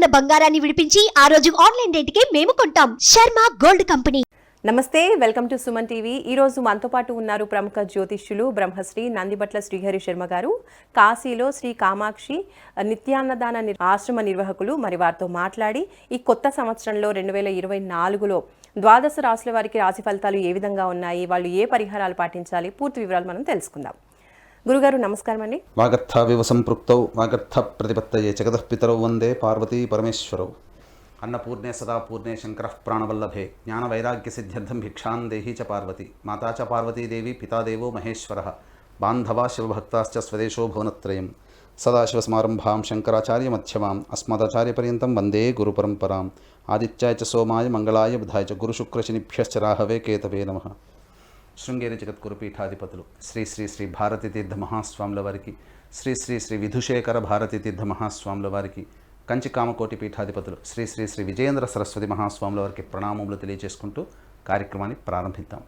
ఉన్న బంగారాన్ని విడిపించి ఆ రోజు ఆన్లైన్ రేటుకే మేము కొంటాం. Sharma gold company. నమస్తే, వెల్కమ్ టు సుమన్ టీవీ. ఈరోజు మనతో పాటు ఉన్నారు ప్రముఖ జ్యోతిష్యులు బ్రహ్మశ్రీ నందిబట్ల శ్రీహరి శర్మ గారు. కాశీలో శ్రీ కామాక్షి నిత్యాన్నదాన ఆశ్రమ నిర్వాహకులు. మరి వారితో మాట్లాడి ఈ కొత్త సంవత్సరంలో 2024లో ద్వాదశ రాశుల వారికి రాశి ఫలితాలు ఏ విధంగా ఉన్నాయి, వాళ్ళు ఏ పరిహారాలు పాటించాలి, పూర్తి వివరాలు మనం తెలుసుకుందాం. గురుగారు నమస్కారం అండి. వాగర్థ వివ సంపృక్తౌ వాగర్థ ప్రతిపత్తయే జగతః పితరౌ వందే పార్వతీ పరమేశ్వరౌ. అన్నపూర్ణే సదా పూర్ణే శంకరః ప్రాణవల్లభే జ్ఞాన వైరాగ్య సిద్ధ్యర్థం భిక్షాం దేహి చ పార్వతి మాతా చ పార్వతీదేవి పితాదేవో మహేశ్వరః బాంధవా శివభక్తాశ్చ స్వదేశో భువనత్రయం. సదాశివసమారంభాం శంకరాచార్య మధ్యమాం అస్మదాచార్యపర్యంతం వందే గురుపరంపరాం. ఆదిత్యాయ చ సోమాయ మంగళాయ బుధాయ చ గురుశుక్రశనిభ్యశ్చ రాహవే కేతవే నమః. శృంగేరి జగద్గురు పీఠాధిపతులు శ్రీ శ్రీ శ్రీ భారతీ తీర్థ మహాస్వాముల వారికి, శ్రీ శ్రీ శ్రీ విధుశేఖర భారతీ తీర్థ మహాస్వాముల వారికి, కంచి కామకోటి పీఠాధిపతులు శ్రీ శ్రీ శ్రీ విజయేంద్ర సరస్వతి మహాస్వాముల వారికి ప్రణామములు తెలియజేసుకుంటూ కార్యక్రమాన్ని ప్రారంభిద్దాం.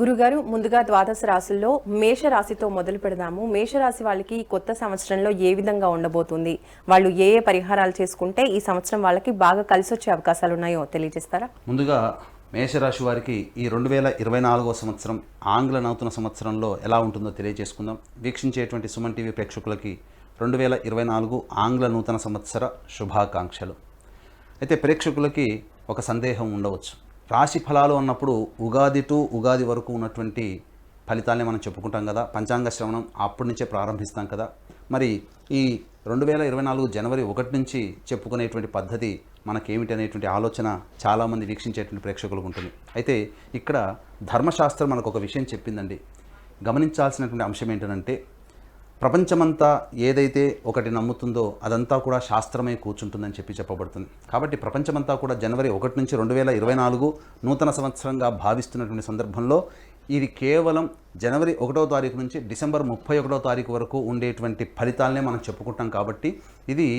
గురుగారు, ముందుగా ద్వాదశ రాశుల్లో మేషరాశితో మొదలు పెడదాము. మేషరాశి వాళ్ళకి ఈ కొత్త సంవత్సరంలో ఏ విధంగా ఉండబోతుంది, వాళ్ళు ఏ ఏ పరిహారాలు చేసుకుంటే ఈ సంవత్సరం వాళ్ళకి బాగా కలిసి వచ్చే అవకాశాలు ఉన్నాయో తెలియజేస్తారా? ముందుగా మేషరాశి వారికి ఈ 2024వ సంవత్సరం ఆంగ్ల నూతన సంవత్సరంలో ఎలా ఉంటుందో తెలియజేసుకుందాం. వీక్షించేటువంటి సుమన్ టీవీ ప్రేక్షకులకి 2024 ఆంగ్ల నూతన సంవత్సర శుభాకాంక్షలు. అయితే ప్రేక్షకులకి ఒక సందేహం ఉండవచ్చు. రాశి ఫలాలు అన్నప్పుడు ఉగాది టు ఉగాది వరకు ఉన్నటువంటి ఫలితాలని మనం చెప్పుకుంటాం కదా, పంచాంగ శ్రవణం అప్పటి నుంచే ప్రారంభిస్తాం కదా. మరి ఈ 2024 జనవరి 1 నుంచి చెప్పుకునేటువంటి పద్ధతి మనకేమిటి అనేటువంటి ఆలోచన చాలామంది వీక్షించేటువంటి ప్రేక్షకులకు ఉంటుంది. అయితే ఇక్కడ ధర్మశాస్త్రం మనకు ఒక విషయం చెప్పిందండి. గమనించాల్సినటువంటి అంశం ఏంటంటే, ప్రపంచమంతా ఏదైతే ఒకటి నమ్ముతుందో అదంతా కూడా శాస్త్రమై కూర్చుంటుందని చెప్పబడుతుంది. కాబట్టి ప్రపంచమంతా కూడా జనవరి 1 నుంచి 2024 నూతన సంవత్సరంగా భావిస్తున్నటువంటి సందర్భంలో ఇది కేవలం జనవరి 1వ తారీఖు నుంచి డిసెంబర్ 31వ తారీఖు వరకు ఉండేటువంటి ఫలితాలనే మనం చెప్పుకుంటాం. కాబట్టి ఇది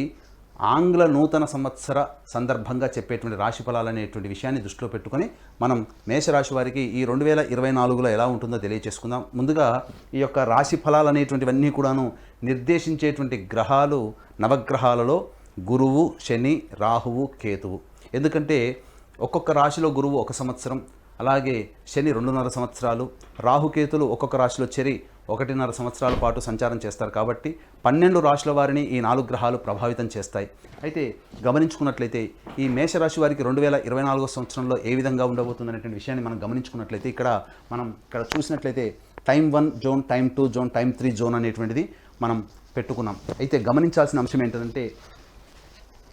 ఆంగ్ల నూతన సంవత్సర సందర్భంగా చెప్పేటువంటి రాశి ఫలాలు అనేటువంటి విషయాన్ని దృష్టిలో పెట్టుకొని మనం మేషరాశి వారికి ఈ 2024లో ఎలా ఉంటుందో తెలియచేసుకుందాం. ముందుగా ఈ యొక్క రాశి ఫలాలు అనేటువంటివన్నీ కూడాను నిర్దేశించేటువంటి గ్రహాలు నవగ్రహాలలో గురువు, శని, రాహువు, కేతువు. ఎందుకంటే ఒక్కొక్క రాశిలో గురువు 1 సంవత్సరం, అలాగే శని 2.5 సంవత్సరాలు, రాహుకేతులు ఒక్కొక్క రాశిలో చెరి 1.5 సంవత్సరాల పాటు సంచారం చేస్తారు. కాబట్టి 12 రాశుల వారిని ఈ 4 గ్రహాలు ప్రభావితం చేస్తాయి. అయితే గమనించుకున్నట్లయితే ఈ మేషరాశి వారికి 2024 సంవత్సరంలో ఏ విధంగా ఉండబోతుంది అనేటువంటి విషయాన్ని మనం గమనించుకున్నట్లయితే ఇక్కడ చూసినట్లయితే time 1 zone, time 2 zone, time 3 zone అనేటువంటిది మనం పెట్టుకున్నాం. అయితే గమనించాల్సిన అంశం ఏంటంటే,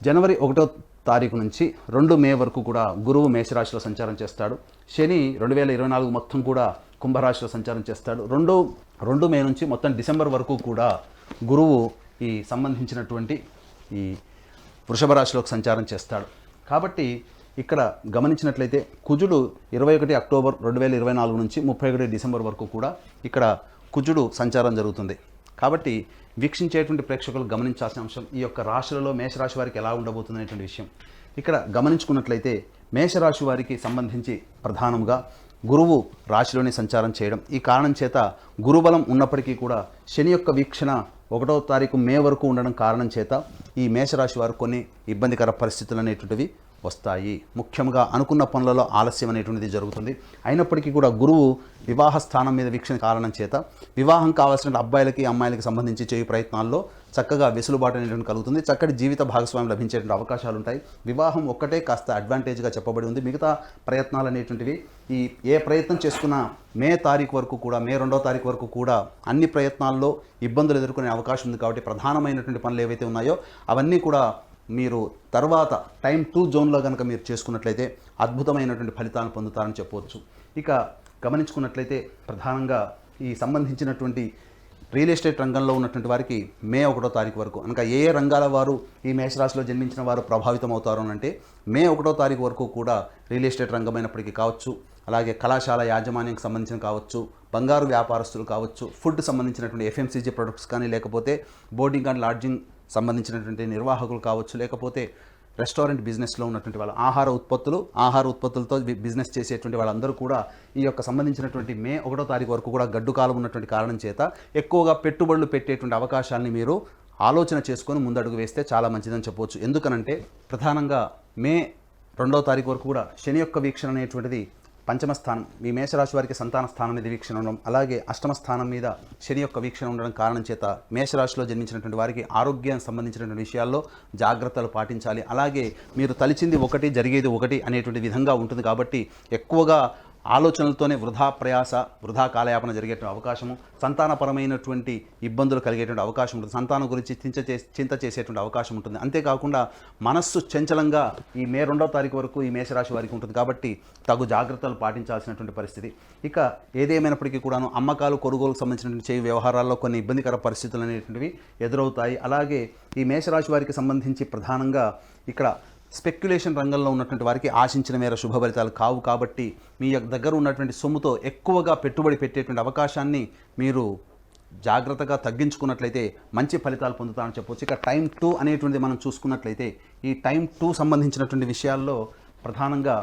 జనవరి 1వ తారీఖు నుంచి 2 మే వరకు కూడా గురువు మేషరాశిలో సంచారం చేస్తాడు. శని 2024 మొత్తం కూడా కుంభరాశిలో సంచారం చేస్తాడు. 2 మే నుంచి మొత్తం డిసెంబర్ వరకు కూడా గురువు ఈ సంబంధించినటువంటి ఈ వృషభ రాశిలోకి సంచారం చేస్తాడు. కాబట్టి ఇక్కడ గమనించినట్లయితే కుజుడు 21 అక్టోబర్ 2024 నుంచి 31 డిసెంబర్ వరకు కూడా ఇక్కడ కుజుడు సంచారం జరుగుతుంది. కాబట్టి వీక్షించేటువంటి ప్రేక్షకులు గమనించాల్సిన అంశం ఈ యొక్క రాశులలో మేషరాశి వారికి ఎలా ఉండబోతుంది అనేటువంటి విషయం. ఇక్కడ గమనించుకున్నట్లయితే మేషరాశి వారికి సంబంధించి ప్రధానంగా గురువు రాశిలోనే సంచారం చేయడం, ఈ కారణం చేత గురుబలం ఉన్నప్పటికీ కూడా శని యొక్క వీక్షణ 1వ తారీఖు మే వరకు ఉండడం కారణం చేత ఈ మేషరాశి వారు కొన్ని ఇబ్బందికర పరిస్థితులు అనేటువంటివి వస్తాయి. ముఖ్యంగా అనుకున్న పనులలో ఆలస్యం అనేటువంటిది జరుగుతుంది. అయినప్పటికీ కూడా గురువు వివాహ స్థానం మీద వీక్షణ కారణం చేత వివాహం కావాల్సిన అబ్బాయిలకి అమ్మాయిలకి సంబంధించి చేయు ప్రయత్నాల్లో చక్కగా వెసులుబాటు అనేటువంటి కలుగుతుంది. చక్కటి జీవిత భాగస్వామ్యం లభించేటువంటి అవకాశాలు ఉంటాయి. వివాహం ఒక్కటే కాస్త అడ్వాంటేజ్గా చెప్పబడి ఉంది. మిగతా ప్రయత్నాలు అనేటువంటివి ఏ ప్రయత్నం చేసుకున్నా మే 2వ తారీఖు వరకు కూడా అన్ని ప్రయత్నాల్లో ఇబ్బందులు ఎదుర్కొనే అవకాశం ఉంది. కాబట్టి ప్రధానమైనటువంటి పనులు ఏవైతే ఉన్నాయో అవన్నీ కూడా మీరు తర్వాత టైం 2 జోన్లో కనుక మీరు చేసుకున్నట్లయితే అద్భుతమైనటువంటి ఫలితాలను పొందుతారని చెప్పవచ్చు. ఇక గమనించుకున్నట్లయితే ప్రధానంగా ఈ సంబంధించినటువంటి రియల్ ఎస్టేట్ రంగంలో ఉన్నటువంటి వారికి మే 1వ తారీఖు వరకు అనగా ఏ రంగాల వారు ఈ మేషరాశిలో జన్మించిన వారు ప్రభావితం అవుతారు అంటే మే 1వ తారీఖు వరకు కూడా రియల్ ఎస్టేట్ రంగమైనప్పటికీ కావచ్చు, అలాగే కళాశాల యాజమాన్యానికి సంబంధించిన కావచ్చు, బంగారు వ్యాపారస్తులు కావచ్చు, ఫుడ్ సంబంధించినటువంటి FMCG ప్రొడక్ట్స్ కానీ, లేకపోతే బోర్డింగ్ అండ్ లాడ్జింగ్ సంబంధించినటువంటి నిర్వాహకులు కావచ్చు, లేకపోతే రెస్టారెంట్ బిజినెస్లో ఉన్నటువంటి వాళ్ళు, ఆహార ఉత్పత్తులతో బిజినెస్ చేసేటువంటి వాళ్ళందరూ కూడా ఈ యొక్క సంబంధించినటువంటి మే 1వ తారీఖు వరకు కూడా గడ్డు కాలం ఉన్నటువంటి కారణం చేత ఎక్కువగా పెట్టుబడులు పెట్టేటువంటి అవకాశాలని మీరు ఆలోచన చేసుకొని ముందడుగు వేస్తే చాలా మంచిదని చెప్పవచ్చు. ఎందుకనంటే ప్రధానంగా మే 2వ తారీఖు వరకు కూడా శని యొక్క వీక్షణ అనేటువంటిది పంచమ స్థానం, మీ మేషరాశి వారికి సంతాన స్థానం మీద వీక్షణ ఉండడం, అలాగే అష్టమ స్థానం మీద శని యొక్క వీక్షణ ఉండడం కారణం చేత మేషరాశిలో జన్మించినటువంటి వారికి ఆరోగ్యానికి సంబంధించినటువంటి విషయాల్లో జాగ్రత్తలు పాటించాలి. అలాగే మీరు తలిచింది ఒకటి జరిగేది ఒకటి అనేటువంటి విధంగా ఉంటుంది కాబట్టి ఎక్కువగా ఆలోచనలతోనే వృధా ప్రయాస, వృధా కాలయాపన జరిగేటువంటి అవకాశము, సంతానపరమైనటువంటి ఇబ్బందులు కలిగేటువంటి అవకాశం ఉంటుంది, సంతానం గురించి చింత చేసేటువంటి అవకాశం ఉంటుంది. అంతేకాకుండా మనస్సు చంచలంగా ఈ మే 2వ తారీఖు వరకు ఈ మేషరాశి వారికి ఉంటుంది కాబట్టి తగు జాగ్రత్తలు పాటించాల్సినటువంటి పరిస్థితి. ఇక ఏదేమైనప్పటికీ కూడాను అమ్మకాలు కొనుగోలుకు సంబంధించినటువంటి చేయి వ్యవహారాల్లో కొన్ని ఇబ్బందికర పరిస్థితులు అనేటువంటివి ఎదురవుతాయి. అలాగే ఈ మేషరాశి వారికి సంబంధించి ప్రధానంగా ఇక్కడ స్పెక్యులేషన్ రంగంలో ఉన్నటువంటి వారికి ఆశించిన మేర శుభ ఫలితాలు కావు కాబట్టి మీ దగ్గర ఉన్నటువంటి సొమ్ముతో ఎక్కువగా పెట్టుబడి పెట్టేటువంటి అవకాశాన్ని మీరు జాగ్రత్తగా తగ్గించుకున్నట్లయితే మంచి ఫలితాలు పొందుతామని చెప్పవచ్చు. ఇక టైం 2 అనేటువంటిది మనం చూసుకున్నట్లయితే ఈ టైం 2 సంబంధించినటువంటి విషయాల్లో ప్రధానంగా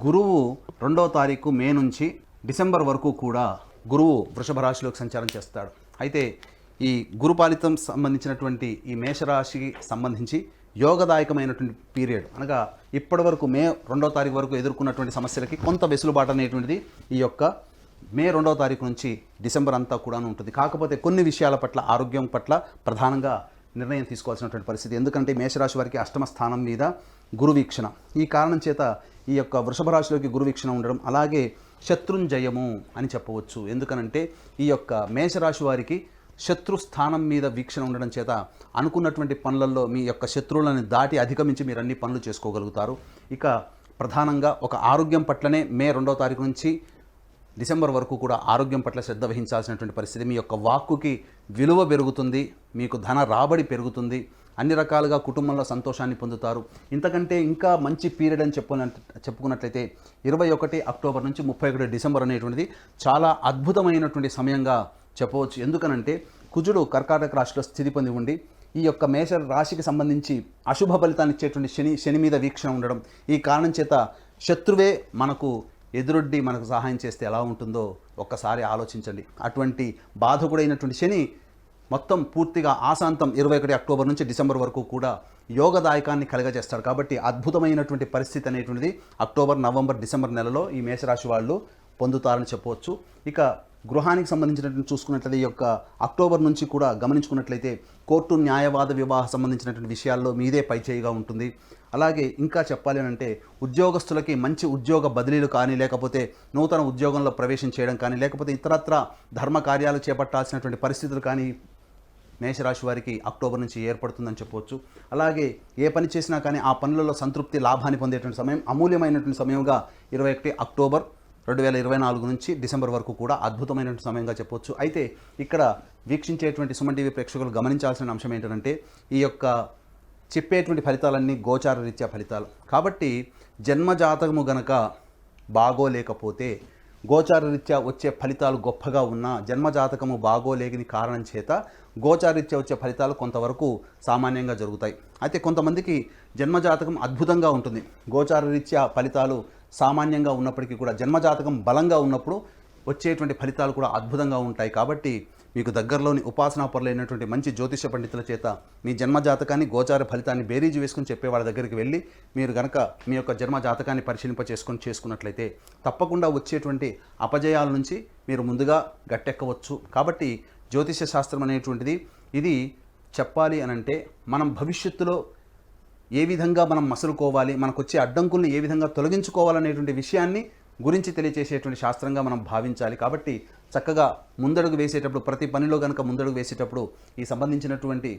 గురువు 2వ తారీఖు మే నుంచి డిసెంబర్ వరకు కూడా గురువు వృషభ రాశిలోకి సంచారం చేస్తాడు. అయితే ఈ గురుపాలితం సంబంధించినటువంటి ఈ మేషరాశికి సంబంధించి యోగదాయకమైనటువంటి పీరియడ్, అనగా ఇప్పటి వరకు మే 2వ తారీఖు వరకు ఎదుర్కొన్నటువంటి సమస్యలకి కొంత వెసులుబాటు అనేటువంటిది ఈ యొక్క మే 2వ తారీఖు నుంచి డిసెంబర్ అంతా కూడా ఉంటుంది. కాకపోతే కొన్ని విషయాల పట్ల, ఆరోగ్యం పట్ల ప్రధానంగా నిర్ణయం తీసుకోవాల్సినటువంటి పరిస్థితి. ఎందుకంటే మేషరాశి వారికి అష్టమ స్థానం మీద గురు వీక్షణ, ఈ కారణం చేత ఈ యొక్క వృషభ రాశిలోకి గురు వీక్షణ ఉండడం, అలాగే శత్రుంజయము అని చెప్పవచ్చు. ఎందుకనంటే ఈ యొక్క మేషరాశి వారికి శత్రు స్థానం మీద వీక్షణ ఉండడం చేత అనుకున్నటువంటి పనులలో మీ యొక్క శత్రువులను దాటి అధిగమించి మీరు అన్ని పనులు చేసుకోగలుగుతారు. ఇక ప్రధానంగా ఒక ఆరోగ్యం పట్లనే మే 2వ తారీఖు నుంచి డిసెంబర్ వరకు కూడా ఆరోగ్యం పట్ల శ్రద్ధ వహించాల్సినటువంటి పరిస్థితి. మీ యొక్క వాక్కుకి విలువ పెరుగుతుంది, మీకు ధన రాబడి పెరుగుతుంది, అన్ని రకాలుగా కుటుంబంలో సంతోషాన్ని పొందుతారు. ఇంతకంటే ఇంకా మంచి పీరియడ్ అని చెప్పుకున్నట్లయితే 21 అక్టోబర్ నుంచి 31 డిసెంబర్ అనేటువంటిది చాలా అద్భుతమైనటువంటి సమయంగా చెప్పవచ్చు. ఎందుకనంటే కుజుడు కర్కాటక రాశిలో స్థితి పొంది ఉండి ఈ యొక్క మేష రాశికి సంబంధించి అశుభ ఫలితాన్ని ఇచ్చేటువంటి శని మీద వీక్షణ ఉండడం, ఈ కారణం చేత శత్రువే మనకు ఎదురొడ్డి మనకు సహాయం చేస్తే ఎలా ఉంటుందో ఒక్కసారి ఆలోచించండి. అటువంటి బాధకుడైనటువంటి శని మొత్తం పూర్తిగా ఆశాంతం 21 అక్టోబర్ నుంచి డిసెంబర్ వరకు కూడా యోగదాయకాన్ని కలగజేస్తాడు. కాబట్టి అద్భుతమైనటువంటి పరిస్థితి అనేటువంటిది అక్టోబర్, నవంబర్, డిసెంబర్ నెలలో ఈ మేషరాశి వాళ్ళు పొందుతారని చెప్పవచ్చు. ఇక గృహానికి సంబంధించినటువంటి చూసుకున్నట్లయితే ఈ యొక్క అక్టోబర్ నుంచి కూడా గమనించుకున్నట్లయితే కోర్టు, న్యాయవాద, వివాహ సంబంధించినటువంటి విషయాల్లో మీదే పైచేయిగా ఉంటుంది. అలాగే ఇంకా చెప్పాలి అంటే ఉద్యోగస్తులకి మంచి ఉద్యోగ బదిలీలు కానీ, లేకపోతే నూతన ఉద్యోగంలో ప్రవేశం చేయడం కానీ, లేకపోతే ఇతరత్ర ధర్మ కార్యాలు చేపట్టాల్సినటువంటి పరిస్థితులు కానీ మేషరాశి వారికి అక్టోబర్ నుంచి ఏర్పడుతుందని చెప్పవచ్చు. అలాగే ఏ పని చేసినా కానీ ఆ పనులలో సంతృప్తి, లాభాన్ని పొందేటువంటి సమయం, అమూల్యమైనటువంటి సమయంగా 21 అక్టోబర్ 2024 నుంచి డిసెంబర్ వరకు కూడా అద్భుతమైనటువంటి సమయంగా చెప్పవచ్చు. అయితే ఇక్కడ వీక్షించేటువంటి సుమన్ టీవీ ప్రేక్షకులు గమనించాల్సిన అంశం ఏంటంటే ఈ యొక్క చెప్పేటువంటి ఫలితాలన్నీ గోచార రీత్యా ఫలితాలు కాబట్టి జన్మజాతకము గనక బాగోలేకపోతే గోచార రీత్యా వచ్చే ఫలితాలు గొప్పగా ఉన్నా జన్మజాతకము బాగోలేని కారణం చేత గోచారీత్యా వచ్చే ఫలితాలు కొంతవరకు సామాన్యంగా జరుగుతాయి. అయితే కొంతమందికి జన్మజాతకం అద్భుతంగా ఉంటుంది, గోచారరీత్యా ఫలితాలు సామాన్యంగా ఉన్నప్పటికీ కూడా జన్మజాతకం బలంగా ఉన్నప్పుడు వచ్చేటువంటి ఫలితాలు కూడా అద్భుతంగా ఉంటాయి. కాబట్టి మీకు దగ్గరలోని ఉపాసనా పరులైనటువంటి మంచి జ్యోతిష పండితుల చేత మీ జన్మజాతకాన్ని, గోచార ఫలితాన్ని బేరీజు వేసుకుని చెప్పే వాళ్ళ దగ్గరికి వెళ్ళి మీరు కనుక మీ యొక్క జన్మజాతకాన్ని చేసుకున్నట్లయితే తప్పకుండా వచ్చేటువంటి అపజయాల నుంచి మీరు ముందుగా గట్టెక్కవచ్చు. కాబట్టి జ్యోతిష శాస్త్రం అనేటువంటిది ఇది చెప్పాలి అనంటే మనం భవిష్యత్తులో ఏ విధంగా మనం మసులుకోవాలి, మనకు వచ్చే అడ్డంకుల్ని ఏ విధంగా తొలగించుకోవాలనేటువంటి విషయాన్ని గురించి తెలియచేసేటువంటి శాస్త్రంగా మనం భావించాలి. కాబట్టి చక్కగా ముందడుగు వేసేటప్పుడు, ప్రతి పనిలో కనుక ముందడుగు వేసేటప్పుడు ఈ సంబంధించినటువంటి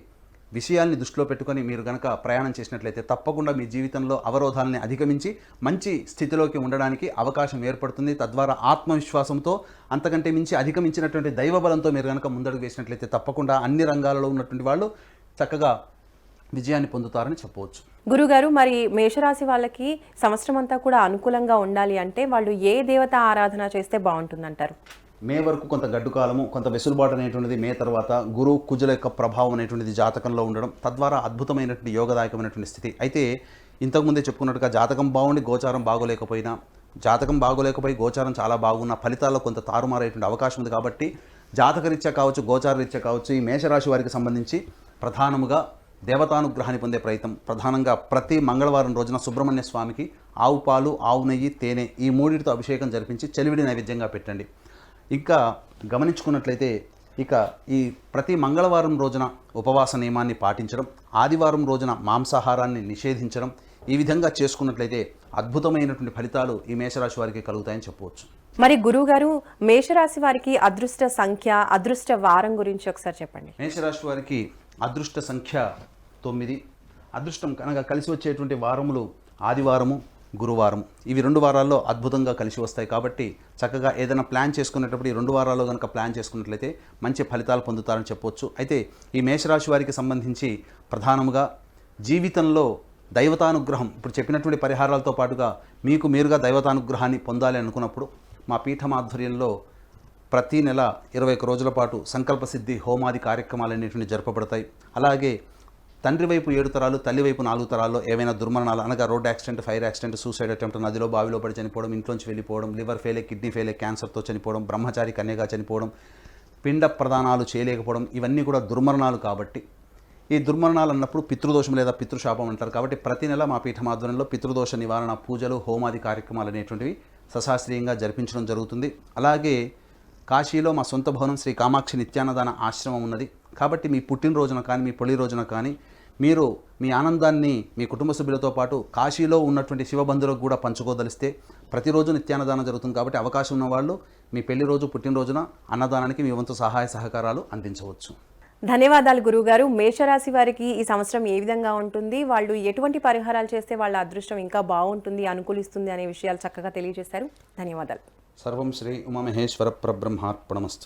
విషయాల్ని దృష్టిలో పెట్టుకొని మీరు కనుక ప్రయాణం చేసినట్లయితే తప్పకుండా మీ జీవితంలో అవరోధాలని అధిగమించి మంచి స్థితిలోకి ఉండడానికి అవకాశం ఏర్పడుతుంది. తద్వారా ఆత్మవిశ్వాసంతో, అంతకంటే మించి అధిగమించినటువంటి దైవబలంతో మీరు కనుక ముందడుగు వేసినట్లయితే తప్పకుండా అన్ని రంగాలలో ఉన్నటువంటి వాళ్ళు చక్కగా విజయాన్ని పొందుతారని చెప్పవచ్చు. గురుగారు, మరి మేషరాశి వాళ్ళకి సంవత్సరం అంతా కూడా అనుకూలంగా ఉండాలి అంటే వాళ్ళు ఏ దేవత ఆరాధన చేస్తే బాగుంటుందంటారు? మే వరకు కొంత గడ్డు కాలము, కొంత వెసులుబాటు అనేటువంటిది మే తర్వాత గురు కుజుల యొక్క ప్రభావం అనేటువంటిది జాతకంలో ఉండడం, తద్వారా అద్భుతమైనటువంటి యోగదాయకమైనటువంటి స్థితి. అయితే ఇంతకుముందే చెప్పుకున్నట్టుగా జాతకం బాగుండి గోచారం బాగోలేకపోయినా, జాతకం బాగోలేకపోయి గోచారం చాలా బాగున్న ఫలితాల్లో కొంత తారుమారేటువంటి అవకాశం ఉంది. కాబట్టి జాతకరీత్యా కావచ్చు, గోచారరీత్యా కావచ్చు, ఈ మేషరాశి వారికి సంబంధించి ప్రధానముగా దేవతానుగ్రహాన్ని పొందే ప్రయత్నం. ప్రధానంగా ప్రతి మంగళవారం రోజున సుబ్రహ్మణ్య స్వామికి ఆవు పాలు, ఆవు నెయ్యి, తేనె ఈ మూడిటితో అభిషేకం జరిపించి చెలివిడి నైవేద్యంగా పెట్టండి. ఇంకా గమనించుకున్నట్లయితే ఈ ప్రతి మంగళవారం రోజున ఉపవాస నియమాన్ని పాటించడం, ఆదివారం రోజున మాంసాహారాన్ని నిషేధించడం, ఈ విధంగా చేసుకున్నట్లయితే అద్భుతమైనటువంటి ఫలితాలు ఈ మేషరాశి వారికి కలుగుతాయని చెప్పవచ్చు. మరి గురువుగారు, మేషరాశి వారికి అదృష్ట సంఖ్య, అదృష్ట వారం గురించి ఒకసారి చెప్పండి. మేషరాశి వారికి అదృష్ట సంఖ్య 9. అదృష్టం కనుక కలిసి వచ్చేటువంటి వారములు ఆదివారము, గురువారం. ఇవి 2 వారాల్లో అద్భుతంగా కలిసి వస్తాయి. కాబట్టి చక్కగా ఏదైనా ప్లాన్ చేసుకునేటప్పుడు ఈ 2 వారాల్లో కనుక ప్లాన్ చేసుకున్నట్లయితే మంచి ఫలితాలు పొందుతారని చెప్పవచ్చు. అయితే ఈ మేషరాశి వారికి సంబంధించి ప్రధానముగా జీవితంలో దైవతానుగ్రహం, ఇప్పుడు చెప్పినటువంటి పరిహారాలతో పాటుగా మీకు మీరుగా దైవతానుగ్రహాన్ని పొందాలి అనుకున్నప్పుడు మా పీఠం ఆధ్వర్యంలో ప్రతి నెల 21 రోజుల పాటు సంకల్ప సిద్ధి హోమాది కార్యక్రమాలన్నింటినీ జరపబడతాయి. అలాగే తండ్రి వైపు 7 తరాలు, తల్లి వైపు 4 తరాల్లో ఏవైనా దుర్మరణాలు అనగా road accident, fire accident, suicide attempt, నదిలో బావిలో పడి చనిపోవడం, ఇంట్లోంచి వెళ్ళిపోవడం, లివర్ ఫెయిలే, కిడ్నీ ఫెయిలే, క్యాన్సర్తో చనిపోవడం, బ్రహ్మచారి కన్యగా చనిపోవడం, పిండ ప్రదానాలు చేయలేకపోవడం, ఇవన్నీ కూడా దుర్మరణాలు. కాబట్టి ఈ దుర్మరణాలు అన్నప్పుడు పితృదోషం లేదా పితృశాపం అంటారు. కాబట్టి ప్రతి నెల మా పీఠం ఆధ్వర్యంలో పితృదోష నివారణ పూజలు, హోమాది కార్యక్రమాలు అనేటువంటివి సశాస్త్రీయంగా జరిపించడం జరుగుతుంది. అలాగే కాశీలో మా సొంత భవనం శ్రీ కామాక్షి నిత్యాన్నదాన ఆశ్రమం ఉన్నది. కాబట్టి మీ పుట్టినరోజున కానీ, మీ పెళ్లి రోజున కానీ మీరు మీ ఆనందాన్ని మీ కుటుంబ సభ్యులతో పాటు కాశీలో ఉన్నటువంటి శివబంధువులకు కూడా పంచుకోదలిస్తే ప్రతిరోజు నిత్యాన్నదానం జరుగుతుంది. కాబట్టి అవకాశం ఉన్నవాళ్ళు మీ పెళ్లి రోజు, పుట్టినరోజున అన్నదానానికి మీ వంతు సహాయ సహకారాలు అందించవచ్చు. ధన్యవాదాలు గురువుగారు. మేషరాశి వారికి ఈ సంవత్సరం ఏ విధంగా ఉంటుంది, వాళ్ళు ఎటువంటి పరిహారాలు చేస్తే వాళ్ళ అదృష్టం ఇంకా బాగుంటుంది, అనుకూలిస్తుంది అనే విషయాలు చక్కగా తెలియజేశారు. ధన్యవాదాలు. సర్వం శ్రీ ఉమామహేశ్వర పరబ్రహ్మార్పణమస్తు.